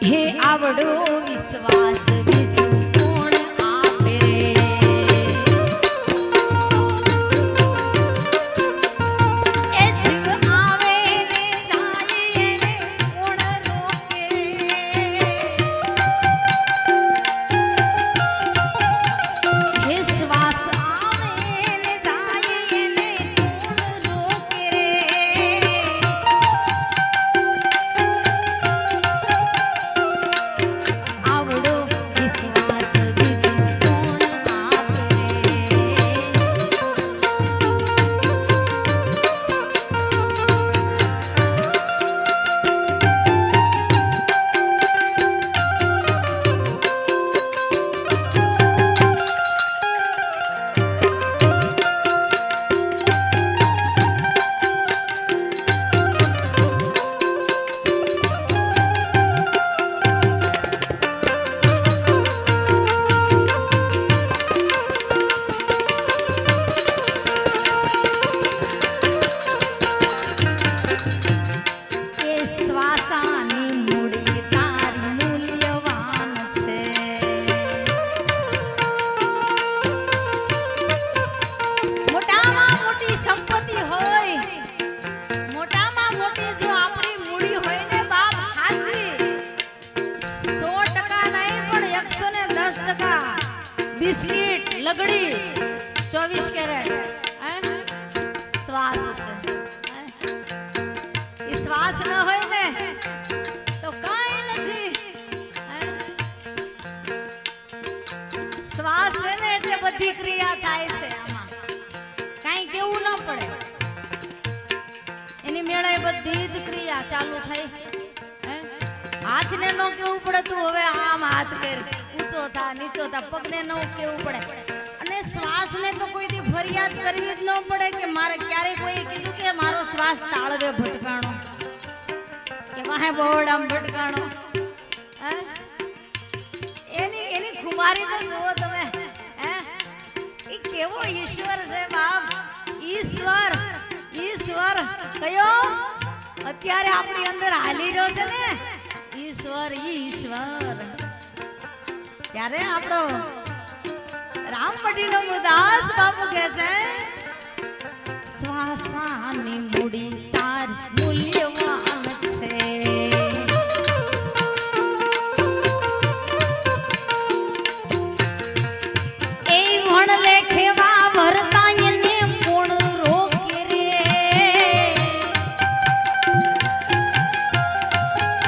હે આવડો વિશ્વાસ બીજું કોણ આપે રે એ જીવ આવે ને જાય એને કોણ રોકે હે શ્વાસ આવે ને જાય એને કોણ રોકે રે આવડો વિશ્વાસ બીજું કોણ આપે એ શ્વાસાની મૂડી તારી મૂલ્યવાન છે મોટામાં મોટી સંપત્તિ હોય મોટામાં મોટી જો આપણી મૂડી હોય ને બાપ હાજી 100% નહીં પણ 110% બિસ્કિટ લગડી 24 કેરેટ શ્વાસ છે શ્વાસ ન હોય ને તો કાઈ નથી શ્વાસ છે ને એટલે બધી ક્રિયા થાય છે આમાં કાઈ કેવું ન પડે એની મેળે બધી જ ક્રિયા ચાલુ થાય હાથને ન કેવું પડે તું હવે આમ હાથ કર ઊંચો થા નીચો થા પગને ન કેવું પડે અને શ્વાસને તો કોઈથી ફરિયાદ કરવી જ ન પડે કે મારે ક્યારે કોઈ કીધું કે મારો શ્વાસ તાળવે ભટકાણો કે વાહે બોડામ ભટકાણો એની ખુમારી તો જુઓ તમે એ કેવો ઈશ્વર છે બાપ ઈશ્વર કયો અત્યારે આપણી અંદર હાલી રહ્યો છે ને ઈશ્વર ત્યારે આપણો રામપટીનો મુરદાસ બાપુ કહે છે શ્વાસાની મૂડી તાર મૂલ્યવાન